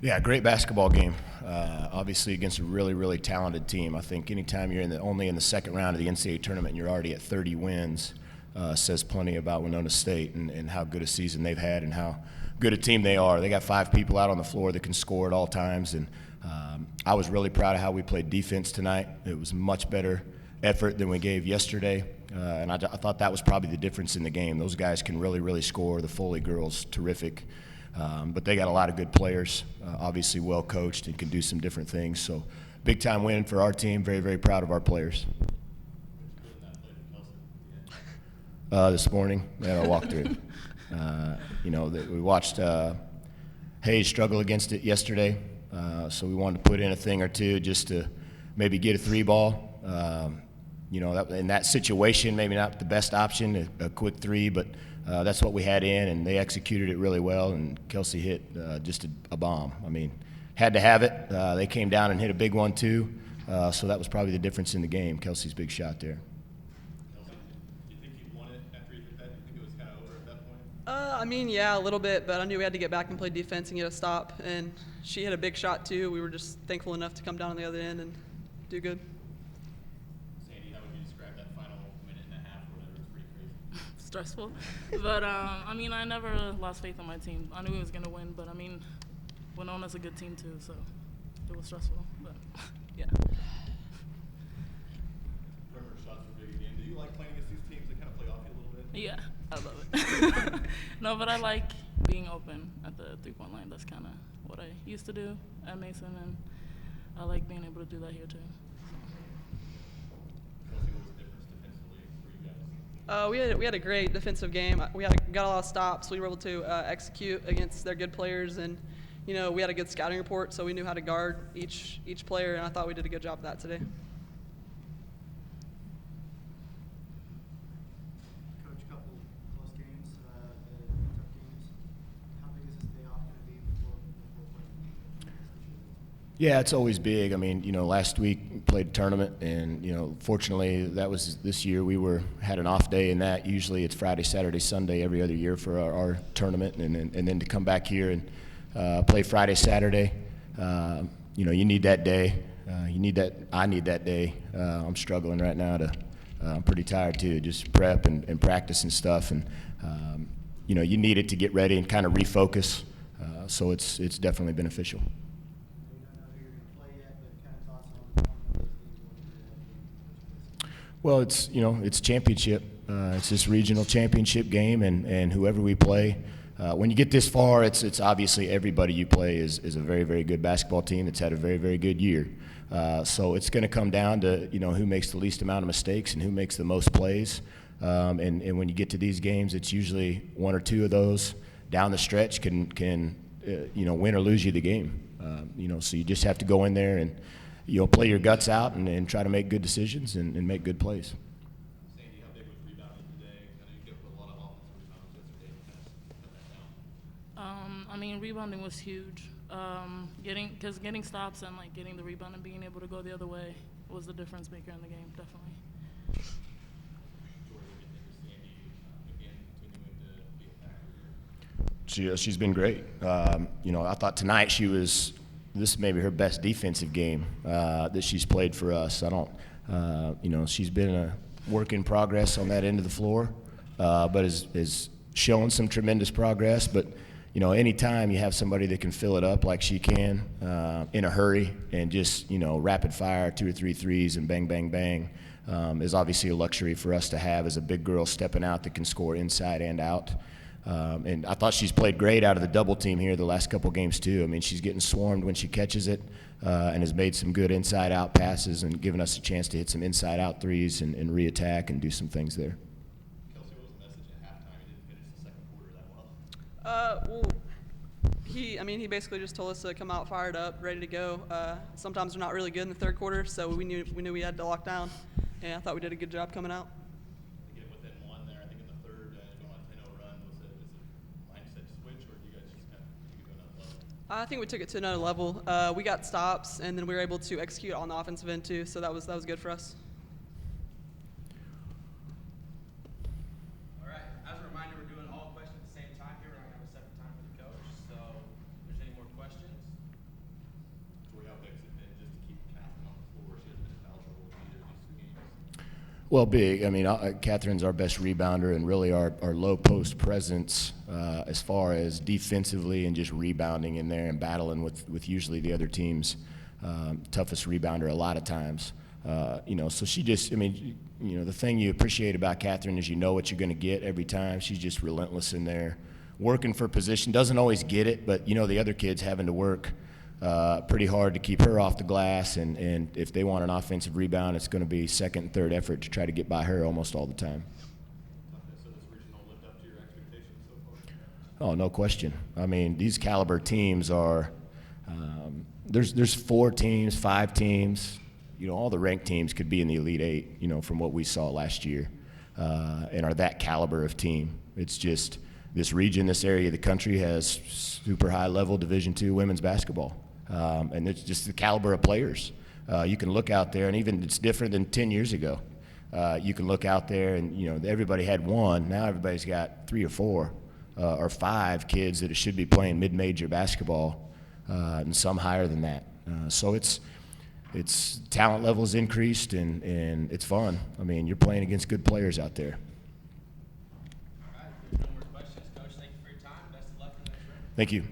Yeah, great basketball game. Obviously against a really, really talented team. I think anytime you're only in the second round of the NCAA tournament and you're already at 30 wins says plenty about Winona State and how good a season they've had and how good a team they are. They got 5 people out on the floor that can score at all times, and I was really proud of how we played defense tonight. It was much better effort than we gave yesterday, and I thought that was probably the difference in the game. Those guys can really, really score. The Foley girls, terrific. But they got a lot of good players, obviously well coached and can do some different things. So big time win for our team. Very, very proud of our players. This morning, we had our walkthrough. We watched Hayes struggle against it yesterday, so we wanted to put in a thing or two just to maybe get a 3-ball. In that situation, maybe not the best option, a quick 3, but that's what we had in, and they executed it really well, and Kelsey hit just a bomb. I mean, had to have it. They came down and hit a big one, too, so that was probably the difference in the game, Kelsey's big shot there. Kelsey, do you think you won it after you hit that? Do you think it was kind of over at that point? Yeah, a little bit, but I knew we had to get back and play defense and get a stop, and she hit a big shot, too. We were just thankful enough to come down on the other end and do good. Stressful, but I never lost faith in my team. I knew we was gonna win, but Winona's a good team too, so it was stressful. But yeah. Perimeter shots were big again. Do you like playing against these teams that kind of play off you a little bit? Yeah, I love it. No, but I like being open at the 3-point line. That's kind of what I used to do at Mason, and I like being able to do that here too. We had a great defensive game. We got a lot of stops. We were able to execute against their good players, and we had a good scouting report, so we knew how to guard each player, and I thought we did a good job of that today. Coach, a couple close games, tough games. How big is this day off going to be before playing? Yeah, it's always big. I mean, last week we played a tournament, and fortunately that was this year. We had an off day in that. Usually it's Friday, Saturday, Sunday every other year for our tournament, and then to come back here and play Friday, Saturday. You need that day. You need that. I need that day. I'm struggling right now. I'm pretty tired too. Just prep and practice and stuff, and you need it to get ready and kind of refocus. So it's definitely beneficial. Well, it's championship. It's this regional championship game, and whoever we play, when you get this far, it's obviously everybody you play is a very, very good basketball team that's had a very, very good year. So it's going to come down to who makes the least amount of mistakes and who makes the most plays. And when you get to these games, it's usually 1 or 2 of those down the stretch can win or lose you the game. So you just have to go in there and play your guts out and try to make good decisions and make good plays. Sandy, how big was rebounding today? I know you get a lot of offensive rebounds yesterday. Rebounding was huge. Getting stops and getting the rebound and being able to go the other way was the difference maker in the game, definitely. Jordan, what do you think of Sandy again continuing to be a factor here? She's been great. I thought tonight this may be her best defensive game that she's played for us. She's been a work in progress on that end of the floor, but is showing some tremendous progress. But, anytime you have somebody that can fill it up like she can in a hurry and just, rapid fire 2 or 3 threes and bang, bang, bang is obviously a luxury for us to have as a big girl stepping out that can score inside and out. And I thought she's played great out of the double team here the last couple games too. I mean, she's getting swarmed when she catches it and has made some good inside-out passes and given us a chance to hit some inside-out threes and re-attack and do some things there. Kelsey, what was the message at halftime? You didn't finish the second quarter that well. He basically just told us to come out fired up, ready to go. Sometimes we're not really good in the third quarter, so we knew we had to lock down, and I thought we did a good job coming out. I think we took it to another level. We got stops, and then we were able to execute on the offensive end too. So that was good for us. All right. As a reminder, we're doing all questions at the same time here. We're not going to have a separate time for the coach. So, if there's any more questions. Well, big. I mean, Catherine's our best rebounder and really our low post presence as far as defensively and just rebounding in there and battling with usually the other team's toughest rebounder a lot of times. So she just, I mean, the thing you appreciate about Catherine is you know what you're going to get every time. She's just relentless in there, working for position. Doesn't always get it, but the other kids having to work pretty hard to keep her off the glass, and if they want an offensive rebound, it's going to be second and third effort to try to get by her almost all the time. So this regional lived up to your expectations so far? Oh, no question. I mean, these caliber teams are there's 4 teams, 5 teams. All the ranked teams could be in the Elite Eight, from what we saw last year, and are that caliber of team. It's just this region, this area of the country has super high-level Division II women's basketball, and it's just the caliber of players. You can look out there, and even it's different than 10 years ago. You can look out there, and everybody had 1. Now everybody's got 3 or 4 or 5 kids that should be playing mid-major basketball, and some higher than that. So it's talent levels increased, and it's fun. I mean, you're playing against good players out there. All right, if there's no more questions, Coach, thank you for your time. Best of luck in the next round. Thank you.